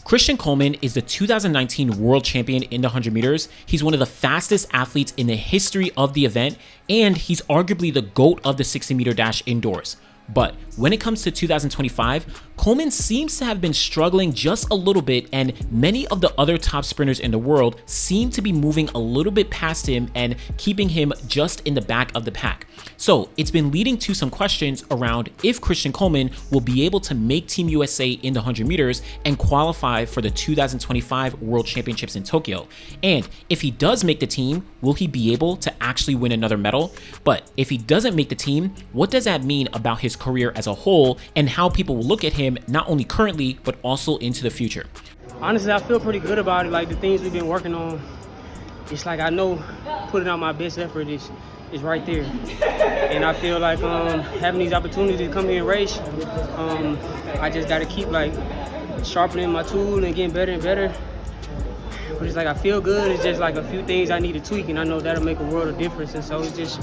Christian Coleman is the 2019 world champion in the 100 meters. He's one of the fastest athletes in the history of the event, and he's arguably the GOAT of the 60-meter dash indoors. But when it comes to 2025, Coleman seems to have been struggling just a little bit, and many of the other top sprinters in the world seem to be moving a little bit past him and keeping him just in the back of the pack. So it's been leading to some questions around if Christian Coleman will be able to make Team USA in the 100 meters and qualify for the 2025 World Championships in Tokyo. And if he does make the team, will he be able to actually win another medal? But if he doesn't make the team, what does that mean about his career as a whole and how people will look at him not only currently but also into the future? Honestly, I feel pretty good about it. Like the things we've been working on, it's like I know putting out my best effort is right there. And I feel like having these opportunities to come here and race, I just got to keep like sharpening my tool and getting better and better. But it's like I feel good. It's just like a few things I need to tweak, and I know that'll make a world of difference. And so it's just,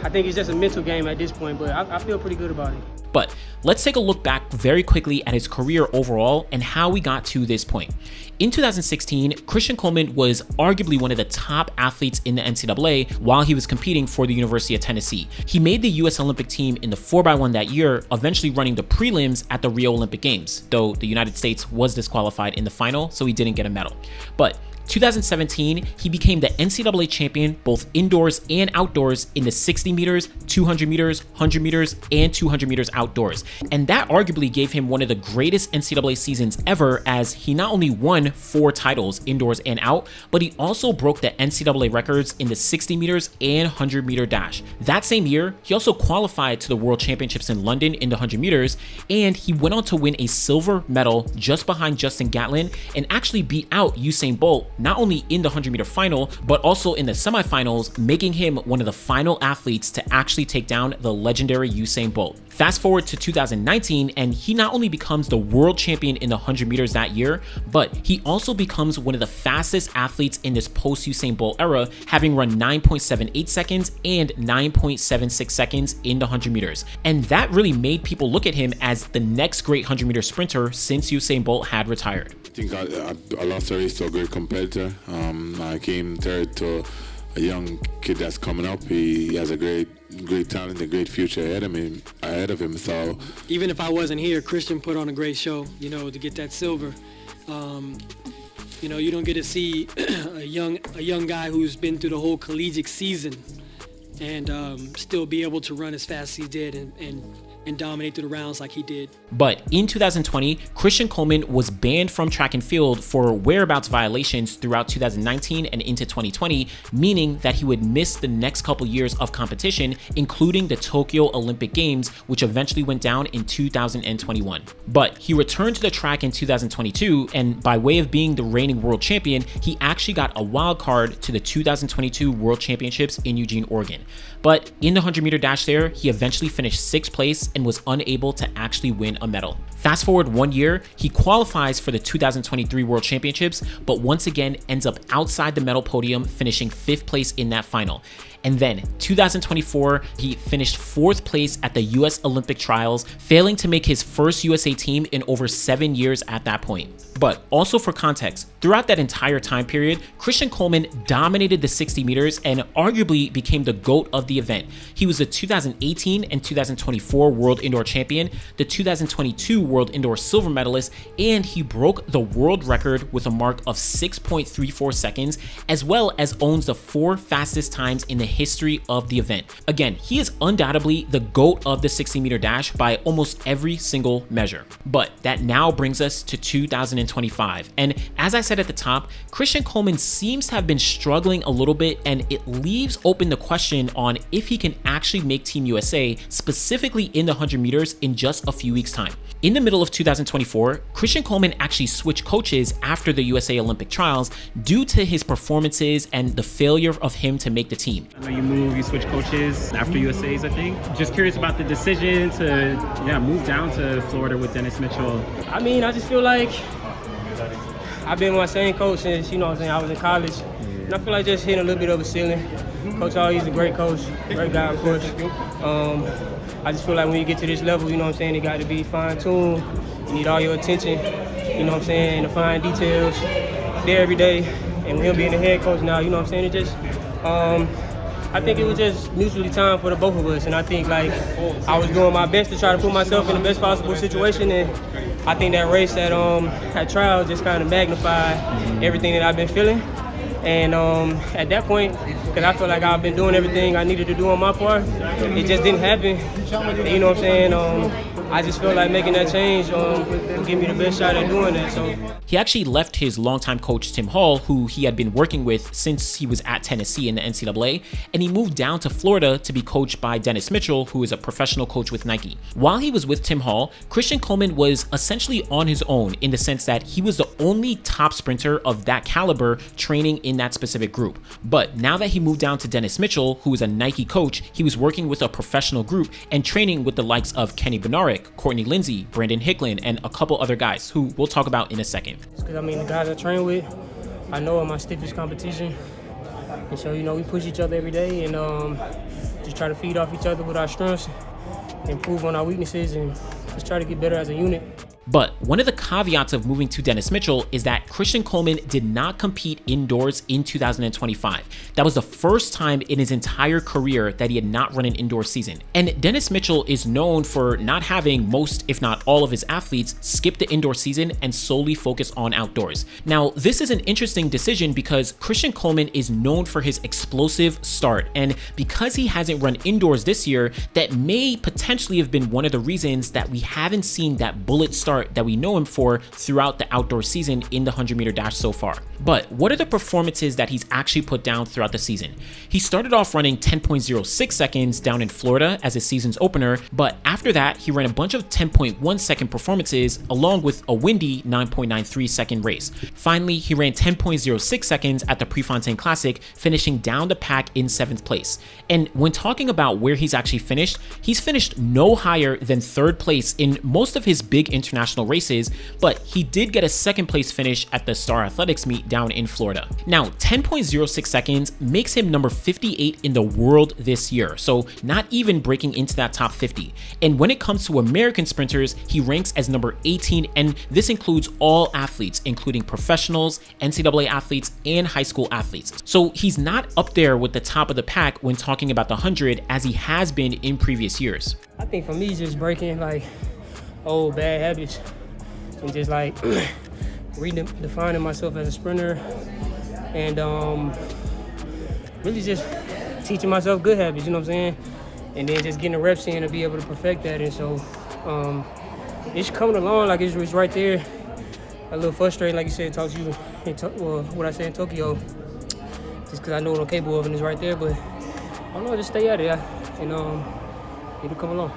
I think it's just a mental game at this point, but I feel pretty good about it. But let's take a look back very quickly at his career overall and how we got to this point. In 2016, Christian Coleman was arguably one of the top athletes in the NCAA while he was competing for the University of Tennessee. He made the US Olympic team in the 4x1 that year, eventually running the prelims at the Rio Olympic Games, though the United States was disqualified in the final, so he didn't get a medal. But 2017, he became the NCAA champion both indoors and outdoors in the 60 meters, 200 meters, 100 meters, and 200 meters outdoors. And that arguably gave him one of the greatest NCAA seasons ever, as he not only won 4 titles indoors and out, but he also broke the NCAA records in the 60 meters and 100 meter dash. That same year, he also qualified to the World Championships in London in the 100 meters, and he went on to win a silver medal just behind Justin Gatlin and actually beat out Usain Bolt not only in the 100 meter final, but also in the semifinals, making him one of the final athletes to actually take down the legendary Usain Bolt. Fast forward to 2019, and he not only becomes the world champion in the 100 meters that year, but he also becomes one of the fastest athletes in this post-Usain Bolt era, having run 9.78 seconds and 9.76 seconds in the 100 meters. And that really made people look at him as the next great 100 meter sprinter since Usain Bolt had retired. I think I lost a race to a great competitor. I came third to a young kid that's coming up. He has a great talent, a great future ahead of him. So even if I wasn't here, Christian put on a great show. To get that silver. You don't get to see a young guy who's been through the whole collegiate season and still be able to run as fast as he did and dominate through the rounds like he did. But in 2020, Christian Coleman was banned from track and field for whereabouts violations throughout 2019 and into 2020, meaning that he would miss the next couple years of competition, including the Tokyo Olympic Games, which eventually went down in 2021. But he returned to the track in 2022, and by way of being the reigning world champion, he actually got a wild card to the 2022 World Championships in Eugene, Oregon. But in the 100 meter dash there, he eventually finished 6th place and was unable to actually win a medal. Fast forward 1 year, he qualifies for the 2023 World Championships, but once again ends up outside the medal podium, finishing 5th place in that final. And then 2024, he finished 4th place at the US Olympic trials, failing to make his first USA team in over 7 years at that point. But also for context, throughout that entire time period, Christian Coleman dominated the 60 meters and arguably became the GOAT of the event. He was the 2018 and 2024 World Indoor Champion, the 2022 World Indoor Silver Medalist, and he broke the world record with a mark of 6.34 seconds, as well as owns the 4 fastest times in the history of the event. Again, he is undoubtedly the GOAT of the 60 meter dash by almost every single measure. But that now brings us to 2025. And as I said at the top, Christian Coleman seems to have been struggling a little bit, and it leaves open the question on if he can actually make Team USA, specifically in the 100 meters, in just a few weeks' time. In the middle of 2024, Christian Coleman actually switched coaches after the USA Olympic trials due to his performances and the failure of him to make the team. I know you switch coaches after USA's, I think. Just curious about the decision to move down to Florida with Dennis Mitchell. I mean, I just feel like I've been with my same coach since, I was in college. And I feel like just hitting a little bit of a ceiling. Coach Always a great coach, great guy, of course. I just feel like when you get to this level, it got to be fine-tuned. You need all your attention, you know what I'm saying, the fine details there every day. And with him being the head coach now, you know what I'm saying, it just, I think it was just mutually time for the both of us. And I think, like, I was doing my best to try to put myself in the best possible situation. And I think that race at trial just kind of magnified everything that I've been feeling. And at that point, because I feel like I've been doing everything I needed to do on my part, it just didn't happen. And, you know what I'm saying? I just feel like making that change will give me the best shot at doing that. So he actually left his longtime coach, Tim Hall, who he had been working with since he was at Tennessee in the NCAA, and he moved down to Florida to be coached by Dennis Mitchell, who is a professional coach with Nike. While he was with Tim Hall, Christian Coleman was essentially on his own in the sense that he was the only top sprinter of that caliber training in that specific group. But now that he moved down to Dennis Mitchell, who is a Nike coach, he was working with a professional group and training with the likes of Kenny Bednarek, Courtney Lindsey, Brandon Hicklin, and a couple other guys who we'll talk about in a second. Because, I mean, the guys I train with, I know are my stiffest competition. And so, you know, we push each other every day and just try to feed off each other with our strengths, improve on our weaknesses, and just try to get better as a unit. But one of the caveats of moving to Dennis Mitchell is that Christian Coleman did not compete indoors in 2025. That was the first time in his entire career that he had not run an indoor season. And Dennis Mitchell is known for not having most, if not all, of his athletes skip the indoor season and solely focus on outdoors. Now, this is an interesting decision because Christian Coleman is known for his explosive start. And because he hasn't run indoors this year, that may potentially have been one of the reasons that we haven't seen that bullet start that we know him for throughout the outdoor season in the 100-meter dash so far. But what are the performances that he's actually put down throughout the season? He started off running 10.06 seconds down in Florida as his season's opener, but after that, he ran a bunch of 10.1 second performances along with a windy 9.93 second race. Finally, he ran 10.06 seconds at the Prefontaine Classic, finishing down the pack in 7th place. And when talking about where he's actually finished, he's finished no higher than 3rd place in most of his big international races, but he did get a 2nd place finish at the Star Athletics meet down in Florida. Now, 10.06 seconds makes him number 58 in the world this year, so not even breaking into that top 50. And when it comes to American sprinters, he ranks as number 18, and this includes all athletes, including professionals, NCAA athletes, and high school athletes. So he's not up there with the top of the pack when talking about the 100 as he has been in previous years. I think for me, just breaking like old bad habits and just like redefining myself as a sprinter and really just teaching myself good habits, you know what I'm saying? And then just getting the reps in to be able to perfect that. And so it's coming along, like it's right there. A little frustrating, like you said, talks you what I said in Tokyo, just because I know what I'm capable of and it's right there. But I don't know, just stay at it and it'll come along.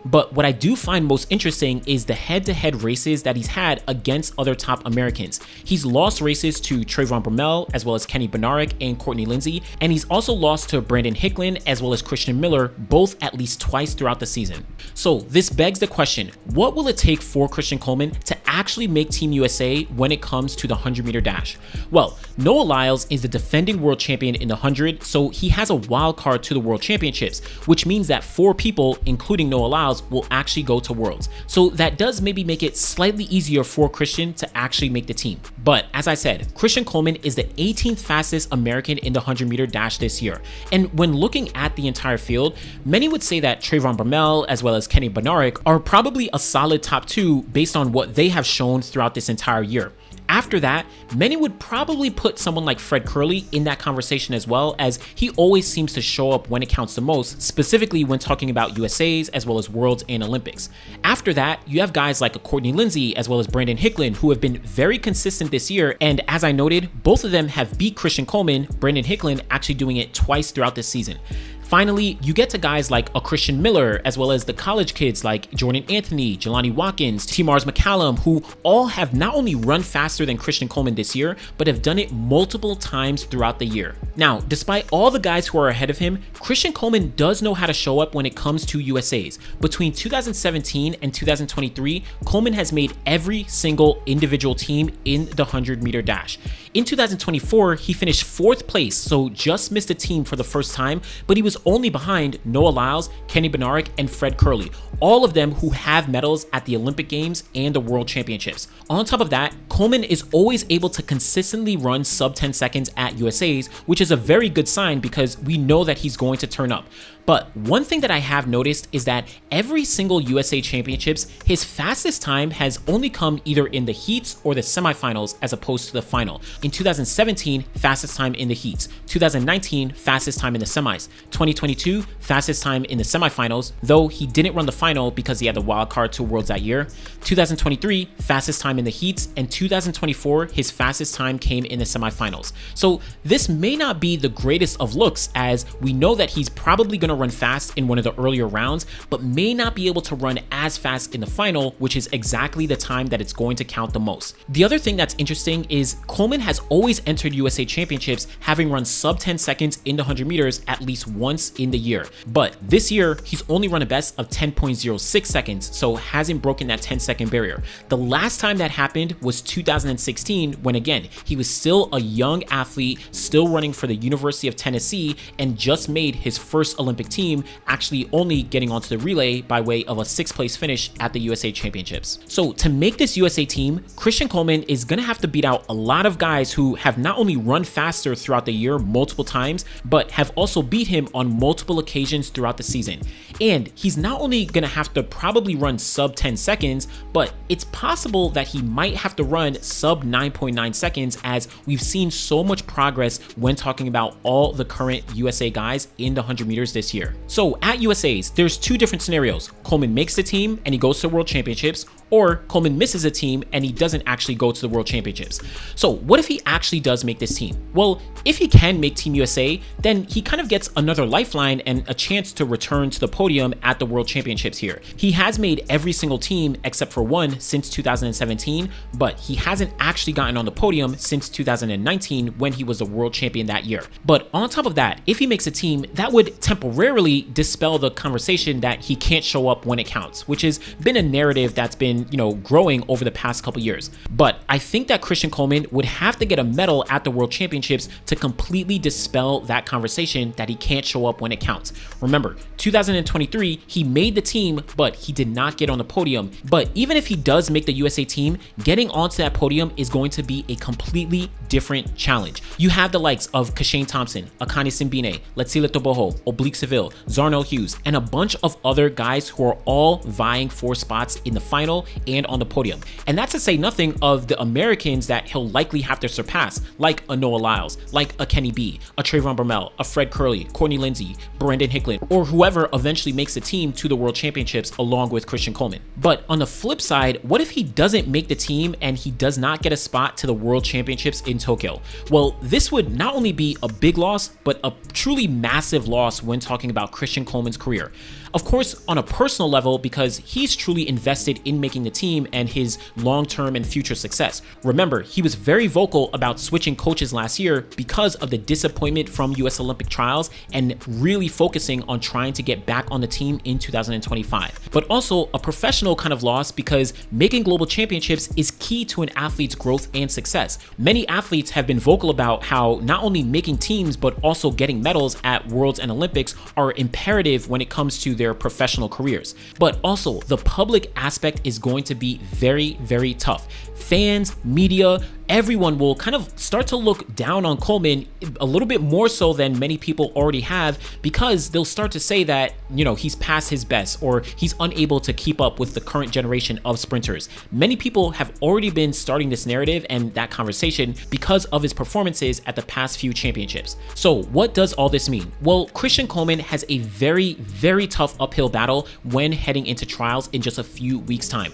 But what I do find most interesting is the head-to-head races that he's had against other top Americans. He's lost races to Trayvon Bromell, as well as Kenny Bednarek and Courtney Lindsey, and he's also lost to Brandon Hicklin, as well as Christian Miller, both at least twice throughout the season. So this begs the question, what will it take for Christian Coleman to actually make Team USA when it comes to the 100-meter dash? Well, Noah Lyles is the defending world champion in the 100, so he has a wild card to the World Championships, which means that 4 people, including Noah Lyles, will actually go to Worlds. So that does maybe make it slightly easier for Christian to actually make the team. But as I said, Christian Coleman is the 18th fastest American in the 100-meter dash this year. And when looking at the entire field, many would say that Trayvon Bromell as well as Kenny Bednarek are probably a solid top 2 based on what they have shown throughout this entire year. After that, many would probably put someone like Fred Kerley in that conversation as well, as he always seems to show up when it counts the most, specifically when talking about USAs as well as Worlds and Olympics. After that, you have guys like Courtney Lindsey as well as Brandon Hicklin, who have been very consistent this year, and as I noted, both of them have beat Christian Coleman, Brandon Hicklin actually doing it twice throughout this season. Finally, you get to guys like a Christian Miller, as well as the college kids like Jordan Anthony, Jelani Watkins, T-Mars McCallum, who all have not only run faster than Christian Coleman this year, but have done it multiple times throughout the year. Now, despite all the guys who are ahead of him, Christian Coleman does know how to show up when it comes to USAs. Between 2017 and 2023, Coleman has made every single individual team in the 100-meter dash. In 2024, he finished 4th place, so just missed a team for the first time, but he was was only behind Noah Lyles, Kenny Bednarek, and Fred Kerley, all of them who have medals at the Olympic Games and the World Championships. On top of that, Coleman is always able to consistently run sub 10 seconds at USAs, which is a very good sign because we know that he's going to turn up. But one thing that I have noticed is that every single USA Championships, his fastest time has only come either in the heats or the semifinals as opposed to the final. In 2017, fastest time in the heats. 2019, fastest time in the semis. 2022, fastest time in the semifinals, though he didn't run the final because he had the wild card to Worlds that year. 2023, fastest time in the heats, and 2024, his fastest time came in the semifinals. So this may not be the greatest of looks, as we know that he's probably going to run fast in one of the earlier rounds, but may not be able to run as fast in the final, which is exactly the time that it's going to count the most. The other thing that's interesting is Coleman has always entered USA Championships having run sub 10 seconds in the 100 meters at least once in the year. But this year, he's only run a best of 10.06 seconds, so hasn't broken that 10-second barrier. The last time that happened was 2016, when again, he was still a young athlete, still running for the University of Tennessee, and just made his first Olympic team, actually only getting onto the relay by way of a 6th place finish at the USA Championships. So to make this USA team, Christian Coleman is going to have to beat out a lot of guys who have not only run faster throughout the year multiple times, but have also beat him on multiple occasions throughout the season. And he's not only going to have to probably run sub 10 seconds, but it's possible that he might have to run sub 9.9 seconds, as we've seen so much progress when talking about all the current USA guys in the 100 meters this year. So at USA's, there's two different scenarios. Coleman makes the team and he goes to the World Championships, or Coleman misses a team and he doesn't actually go to the World Championships. So what if he actually does make this team? Well, if he can make Team USA, then he kind of gets another lifeline and a chance to return to the podium at the World Championships here. He has made every single team except for one since 2017, but he hasn't actually gotten on the podium since 2019 when he was the world champion that year. But on top of that, if he makes a team, that would temporarily dispel the conversation that he can't show up when it counts, which has been a narrative that's been, growing over the past couple years. But I think that Christian Coleman would have to get a medal at the World Championships to completely dispel that conversation that he can't show up when it counts. Remember, 2023, he made the team, but he did not get on the podium. But even if he does make the USA team, getting onto that podium is going to be a completely different challenge. You have the likes of Kashane Thompson, Akani Simbine, Letsile Toboho, Oblique Seville, Zarnell Hughes, and a bunch of other guys who are all vying for spots in the final and on the podium. And that's to say nothing of the Americans that he'll likely have to surpass, like a Noah Lyles, like a Kenny B, a Trayvon Bromell, a Fred Kerley, Courtney Lindsay, Brendan Hicklin, or whoever eventually makes the team to the World Championships along with Christian Coleman. But on the flip side, what if he doesn't make the team and he does not get a spot to the World Championships in Tokyo? Well, this would not only be a big loss, but a truly massive loss when talking about Christian Coleman's career. Of course, on a personal level, because he's truly invested in making the team and his long-term and future success. Remember, he was very vocal about switching coaches last year because of the disappointment from US Olympic trials and really focusing on trying to get back on the team in 2025. But also a professional kind of loss because making global championships is key to an athlete's growth and success. Many athletes have been vocal about how not only making teams, but also getting medals at Worlds and Olympics are imperative when it comes to their professional careers. But also the public aspect is going to be very, very tough. Fans, media, everyone will kind of start to look down on Coleman a little bit more so than many people already have, because they'll start to say that, he's past his best or he's unable to keep up with the current generation of sprinters. Many people have already been starting this narrative and that conversation because of his performances at the past few championships. So what does all this mean? Well, Christian Coleman has a very, very tough uphill battle when heading into trials in just a few weeks' time.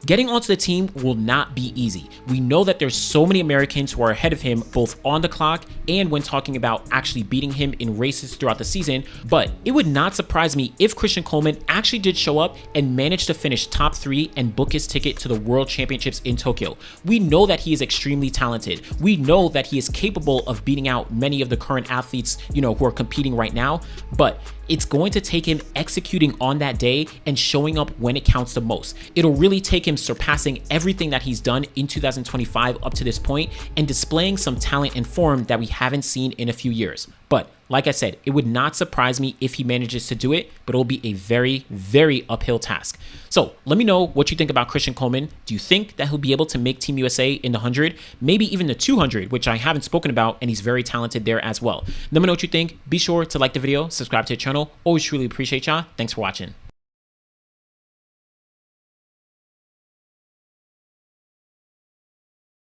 Getting onto the team will not be easy. We know that there's so many Americans who are ahead of him, both on the clock and when talking about actually beating him in races throughout the season, but it would not surprise me if Christian Coleman actually did show up and managed to finish top 3 and book his ticket to the World Championships in Tokyo. We know that he is extremely talented. We know that he is capable of beating out many of the current athletes, who are competing right now, but it's going to take him executing on that day and showing up when it counts the most. It'll really take him surpassing everything that he's done in 2025 up to this point and displaying some talent and form that we haven't seen in a few years. But like I said, it would not surprise me if he manages to do it, but it'll be a very, very uphill task. So let me know what you think about Christian Coleman. Do you think that he'll be able to make Team USA in the 100, maybe even the 200, which I haven't spoken about, and he's very talented there as well? Let me know what you think. Be sure to like the video, subscribe to the channel. Always truly appreciate y'all. Thanks for watching.